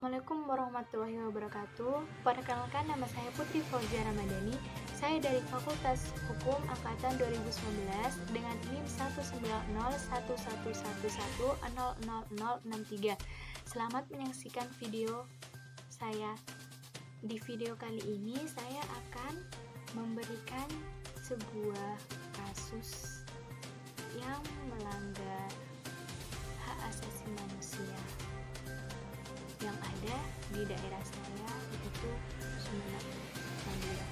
Assalamualaikum warahmatullahi wabarakatuh. Perkenalkan, nama saya Putri Fauzia Ramadhani. Saya dari Fakultas Hukum Angkatan 2019 dengan NIM 1901111000063. Selamat menyaksikan video saya. Di video kali ini saya akan memberikan sebuah kasus yang melanggar hak asasi manusia yang ada di daerah saya, yaitu Sumeneb, Madura.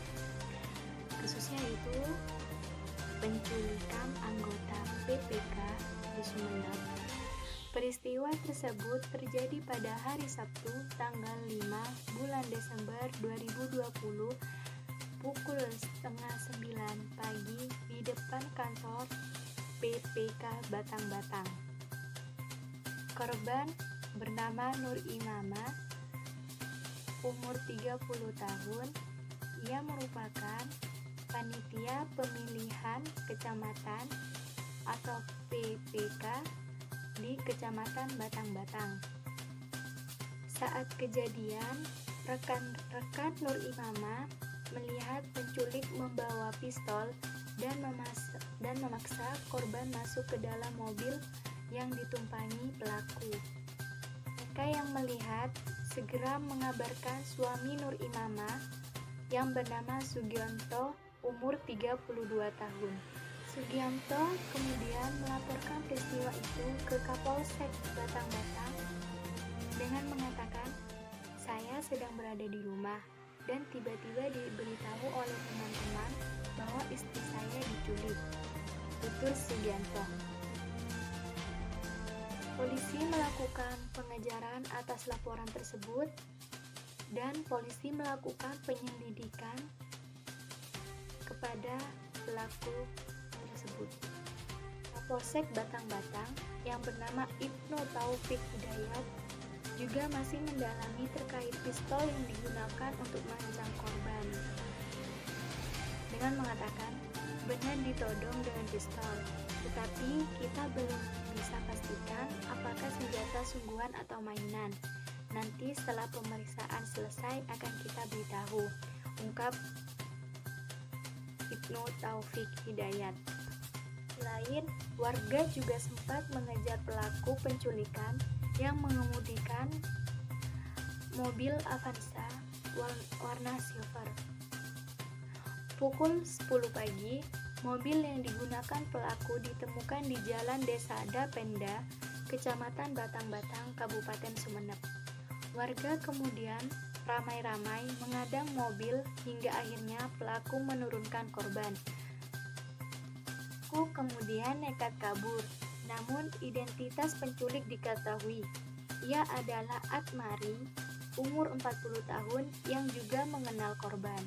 Kasusnya itu penculikan anggota PPK di Sumeneb. Peristiwa tersebut terjadi pada hari Sabtu tanggal 5 bulan Desember 2020 pukul setengah 9 pagi di depan kantor PPK Batang-Batang. Korban bernama Nur Imamah, umur 30 tahun. Ia merupakan panitia pemilihan kecamatan atau PPK di Kecamatan Batang-Batang. Saat kejadian, rekan-rekan Nur Imamah melihat penculik membawa pistol dan memaksa korban masuk ke dalam mobil yang ditumpangi pelaku. Mereka yang melihat segera mengabarkan suami Nur Imamah yang bernama Sugionto, umur 32 tahun. Sugionto kemudian melaporkan peristiwa itu ke Kapolsek Batang-Batang dengan mengatakan, "Saya sedang berada di rumah dan tiba-tiba diberitahu oleh teman-teman bahwa istri saya diculik," tutur Sugionto. Polisi melakukan pengejaran atas laporan tersebut dan polisi melakukan penyelidikan kepada pelaku tersebut. Kapolsek Batang-Batang yang bernama Ibnu Taufik Hidayat juga masih mendalami terkait pistol yang digunakan untuk mengancam korban, dengan mengatakan benar ditodong dengan pistol, tetapi kita belum bisa pastikan apakah senjata sungguhan atau mainan. Nanti setelah pemeriksaan selesai akan kita beritahu, ungkap Ibnu Taufik Hidayat. Selain, warga juga sempat mengejar pelaku penculikan yang mengemudikan mobil Avanza warna silver. Pukul 10 pagi, mobil yang digunakan pelaku ditemukan di Jalan Desa Dapenda, Kecamatan Batang-Batang, Kabupaten Sumeneb. Warga kemudian ramai-ramai mengadang mobil hingga akhirnya pelaku menurunkan korban. Pelaku kemudian nekat kabur, namun identitas penculik diketahui. Ia adalah Atmari, umur 40 tahun yang juga mengenal korban.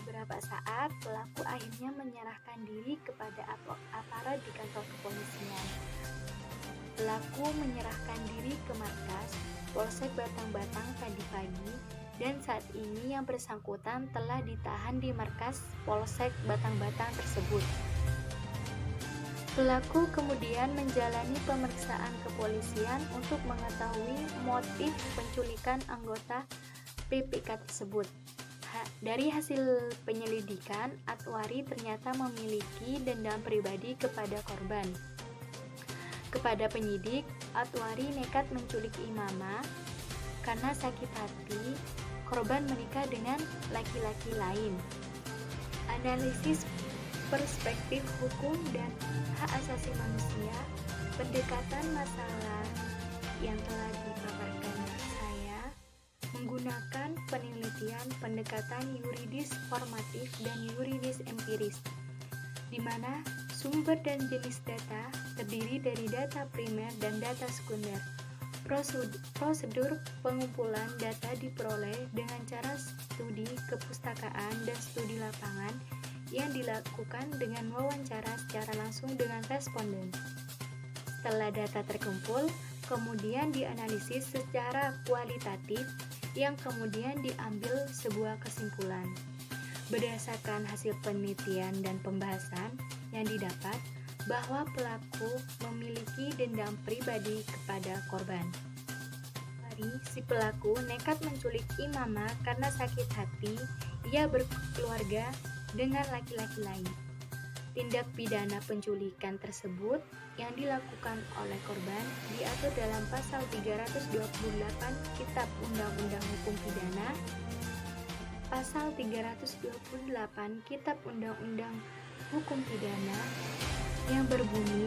Beberapa saat, pelaku akhirnya menyerahkan diri kepada aparat di kantor kepolisian. Pelaku menyerahkan diri ke markas Polsek Batang-Batang tadi pagi, dan saat ini yang bersangkutan telah ditahan di markas Polsek Batang-Batang tersebut. Pelaku kemudian menjalani pemeriksaan kepolisian untuk mengetahui motif penculikan anggota PPK tersebut. Dari hasil penyelidikan, Atwari ternyata memiliki dendam pribadi kepada korban. Kepada penyidik, Atwari nekat menculik Imamah karena sakit hati korban menikah dengan laki-laki lain. Analisis perspektif hukum dan hak asasi manusia, pendekatan masalah yang telah dipaparkan saya menggunakan penelitian pendekatan yuridis formatif dan yuridis empiris, di mana sumber dan jenis data terdiri dari data primer dan data sekunder. Prosedur pengumpulan data diperoleh dengan cara studi kepustakaan dan studi lapangan yang dilakukan dengan wawancara secara langsung dengan responden. Setelah data terkumpul, kemudian dianalisis secara kualitatif yang kemudian diambil sebuah kesimpulan. Berdasarkan hasil penelitian dan pembahasan yang didapat, bahwa pelaku memiliki dendam pribadi kepada korban. hari, si pelaku nekat menculik Imamah karena sakit hati ia berkeluarga dengan laki-laki lain. Tindak pidana penculikan tersebut yang dilakukan oleh korban diatur dalam pasal 328 Kitab Undang-Undang Hukum Pidana, pasal 328 Kitab Undang-Undang Hukum Pidana yang berbunyi,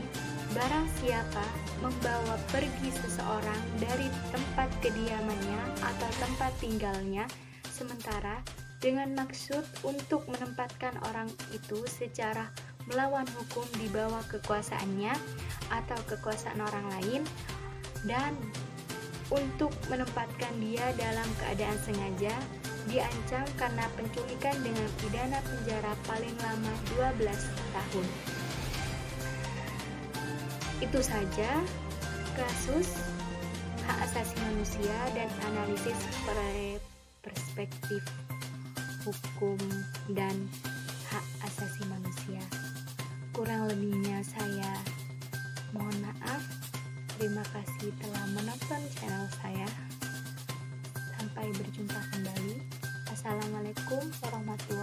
barang siapa membawa pergi seseorang dari tempat kediamannya atau tempat tinggalnya sementara dengan maksud untuk menempatkan orang itu secara melawan hukum di bawah kekuasaannya atau kekuasaan orang lain, dan untuk menempatkan dia dalam keadaan sengaja, diancam karena penculikan dengan pidana penjara paling lama 12 tahun. Itu saja kasus hak asasi manusia dan analisis perspektif hukum dan hak asasi manusia. Kurang lebihnya saya mohon maaf. Terima kasih telah menonton channel saya. Sampai berjumpa kembali. Assalamualaikum warahmatullahi wabarakatuh.